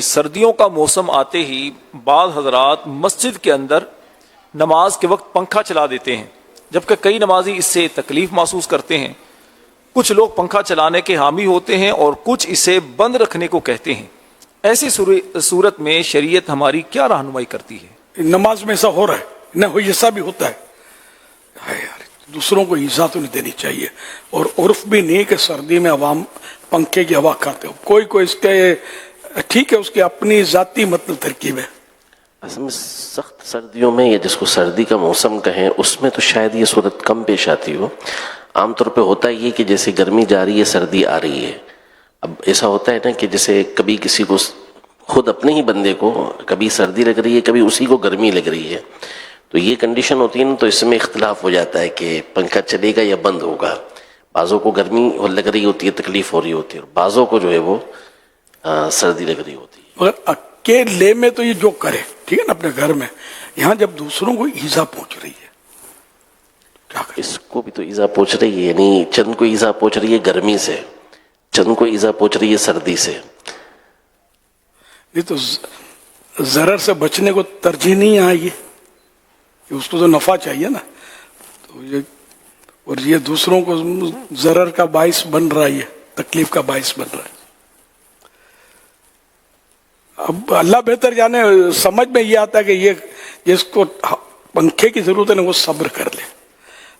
سردیوں کا موسم آتے ہی بعض حضرات مسجد کے اندر نماز کے وقت پنکھا چلا دیتے ہیں، جبکہ کئی نمازی اس سے تکلیف محسوس کرتے ہیں۔ کچھ لوگ پنکھا چلانے کے حامی ہوتے ہیں اور کچھ اسے بند رکھنے کو کہتے ہیں۔ ایسی صورت میں شریعت ہماری کیا رہنمائی کرتی ہے؟ نماز میں ایسا ہو رہا ہے نہ ہو، ایسا بھی ہوتا ہے یار، دوسروں کو ایزا تو نہیں دینی چاہیے، اور عرف بھی نہیں کہ سردی میں عوام پنکھے کی ہوا کھاتے ہو۔ کوئی اس کے ٹھیک ہے، اس کی اپنی ذاتی مطلب ترکیب ہے۔ اصل میں سخت سردیوں میں یا جس کو سردی کا موسم کہیں، اس میں تو شاید یہ صورت کم پیش آتی ہو۔ عام طور پہ ہوتا یہ کہ جیسے گرمی جا رہی ہے سردی آ رہی ہے۔ اب ایسا ہوتا ہے نا کہ جیسے کبھی کسی کو خود اپنے ہی بندے کو کبھی سردی لگ رہی ہے، کبھی اسی کو گرمی لگ رہی ہے، تو یہ کنڈیشن ہوتی ہے نا، تو اس میں اختلاف ہو جاتا ہے کہ پنکھا چلے گا یا بند ہوگا۔ بعضوں کو گرمی لگ رہی ہوتی ہے، تکلیف ہو رہی ہوتی ہے، اور بعضوں کو جو ہے وہ سردی لگ رہی ہوتی ہے۔ مگر اکیلے میں تو یہ جو کرے ٹھیک ہے نا اپنے گھر میں، یہاں جب دوسروں کو ایزا پہنچ رہی ہے کیا کرے؟ اس کو بھی تو ایزا پہنچ رہی ہے، یعنی چند کو ایزا پہنچ رہی ہے گرمی سے، چند کو ایزا پہنچ رہی ہے سردی سے۔ یہ تو ضرر سے بچنے کو ترجیح نہیں آئی ہے، اس کو تو نفع چاہیے نا، تو یہ اور یہ دوسروں کو ضرر کا باعث بن رہا ہے، تکلیف کا باعث بن رہا ہے۔ اب اللہ بہتر جانے، سمجھ میں یہ آتا ہے کہ یہ جس کو پنکھے کی ضرورت ہے نا وہ صبر کر لے۔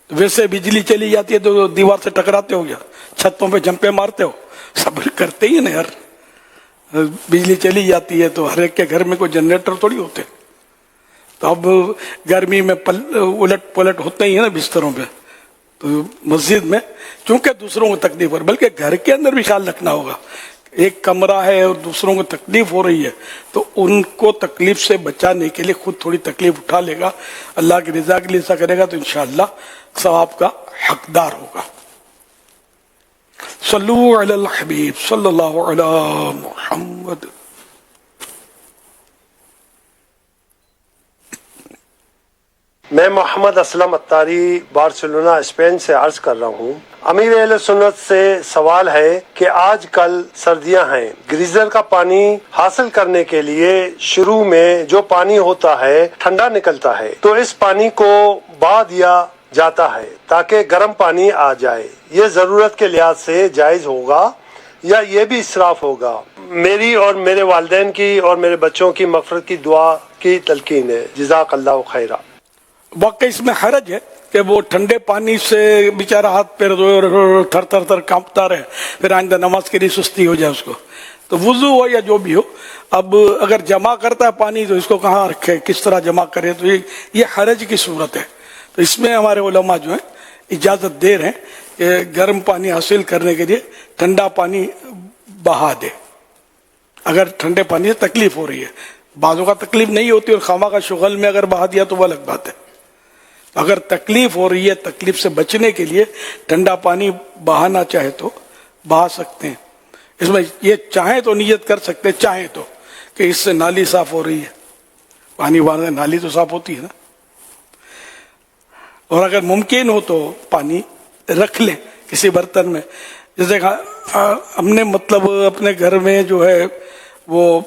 تو ویسے بجلی چلی جاتی ہے تو دیوار سے ٹکراتے ہو یا چھتوں پہ جمپے مارتے ہو، صبر کرتے ہی نا یار۔ بجلی چلی جاتی ہے تو ہر ایک کے گھر میں کوئی جنریٹر تھوڑی ہوتے، تو اب گرمی میں الٹ پلٹ ہوتے ہی ہے نا بستروں پہ۔ تو مسجد میں چونکہ دوسروں کو تکلیف ہو رہی، بلکہ گھر کے اندر بھی خیال رکھنا ہوگا۔ ایک کمرہ ہے اور دوسروں کو تکلیف ہو رہی ہے تو ان کو تکلیف سے بچانے کے لیے خود تھوڑی تکلیف اٹھا لے گا، اللہ کی رضا کے لیے ایسا کرے گا تو انشاءاللہ ثواب کا حقدار ہوگا۔ صلو علی الحبیب صلی اللہ علی محمد۔ میں محمد اسلم اتاری بارسلونا اسپین سے عرض کر رہا ہوں، امیر اہل سنت سے سوال ہے کہ آج کل سردیاں ہیں، گریزر کا پانی حاصل کرنے کے لیے شروع میں جو پانی ہوتا ہے ٹھنڈا نکلتا ہے، تو اس پانی کو بہا دیا جاتا ہے تاکہ گرم پانی آ جائے، یہ ضرورت کے لحاظ سے جائز ہوگا یا یہ بھی اسراف ہوگا؟ میری اور میرے والدین کی اور میرے بچوں کی مغفرت کی دعا کی تلقین ہے، جزاک اللہ خیرہ۔ واقعی اس میں حرج ہے کہ وہ ٹھنڈے پانی سے بیچارہ ہاتھ پیر تھر تھر تھر کانپتا رہے، پھر آئندہ نماز کے لیے سستی ہو جائے اس کو۔ تو وضو ہو یا جو بھی ہو، اب اگر جمع کرتا ہے پانی تو اس کو کہاں رکھے، کس طرح جمع کرے، تو یہ حرج کی صورت ہے۔ تو اس میں ہمارے علماء جو ہیں اجازت دے رہے ہیں کہ گرم پانی حاصل کرنے کے لیے ٹھنڈا پانی بہا دے اگر ٹھنڈے پانی سے تکلیف ہو رہی ہے۔ بعضوں کا تکلیف نہیں ہوتی اور خامہ کا شغل میں اگر بہا دیا تو وہ الگ بات ہے۔ اگر تکلیف ہو رہی ہے، تکلیف سے بچنے کے لیے ٹھنڈا پانی بہانا چاہے تو بہا سکتے ہیں۔ اس میں یہ چاہیں تو نیت کر سکتے، چاہیں تو کہ اس سے نالی صاف ہو رہی ہے، پانی بہانے نالی تو صاف ہوتی ہے نا۔ اور اگر ممکن ہو تو پانی رکھ لیں کسی برتن میں، جیسے ہم نے مطلب اپنے گھر میں جو ہے وہ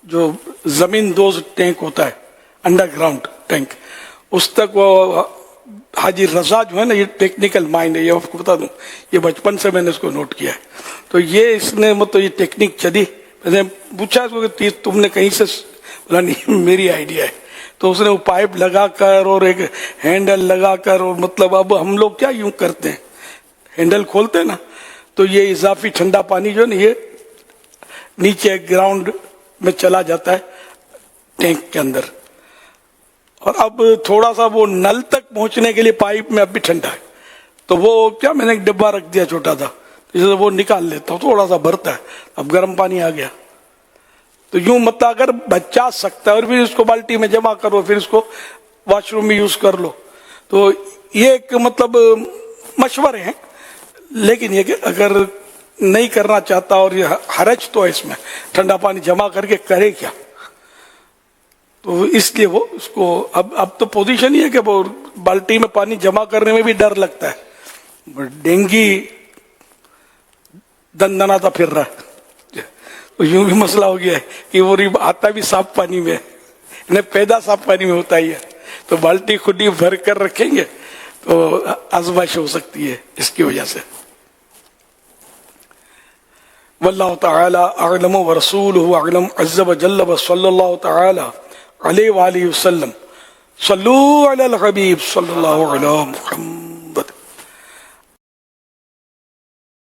جو زمین دوز ٹینک ہوتا ہے، انڈر گراؤنڈ ٹینک، اس تک وہ حاجی رضا جو ہے نا، یہ ٹیکنیکل مائنڈ ہے، یہ آپ کو بتا دوں، یہ بچپن سے میں نے اس کو نوٹ کیا ہے۔ تو یہ اس نے مطلب یہ ٹیکنیک چلی، میں نے پوچھا اس کو کہ تم نے کہیں سے، بولا نہیں میری آئیڈیا ہے۔ تو اس نے وہ پائپ لگا کر اور ایک ہینڈل لگا کر، اور مطلب اب ہم لوگ کیا یوں کرتے ہیں، ہینڈل کھولتے ہیں نا تو یہ اضافی ٹھنڈا پانی جو ہے نا یہ نیچے گراؤنڈ میں چلا جاتا ہے ٹینک کے اندر، اور اب تھوڑا سا وہ نل تک پہنچنے کے لیے پائپ میں اب بھی ٹھنڈا ہے، تو وہ کیا میں نے ایک ڈبہ رکھ دیا چھوٹا سا، جسے وہ نکال لیتا ہوں، تھوڑا سا بھرتا ہے، اب گرم پانی آ گیا۔ تو یوں مطلب اگر بچا سکتا ہے، اور پھر اس کو بالٹی میں جمع کرو، پھر اس کو واش روم میں یوز کر لو، تو یہ ایک مطلب مشورے ہیں۔ لیکن یہ کہ اگر نہیں کرنا چاہتا اور یہ حرج تو ہے اس میں، ٹھنڈا پانی جمع کر کے کرے کیا، تو اس لیے وہ اس کو اب تو پوزیشن ہی ہے کہ وہ بالٹی میں پانی جمع کرنے میں بھی ڈر لگتا ہے، ڈینگی دندناتا پھر رہا ہے، یوں بھی مسئلہ ہو گیا ہے کہ وہ آتا بھی صاف پانی میں ہے، پیدا صاف پانی میں ہوتا ہی ہے، تو بالٹی خود ہی بھر کر رکھیں گے تو آزمائش ہو سکتی ہے اس کی وجہ سے. واللہ تعالی اعلم ورسولہ اعلم عز وجل وصلی اللہ تعالی علیہ وآلہ وسلم. صلو علی الحبیب صلی اللہ علیہ محمد.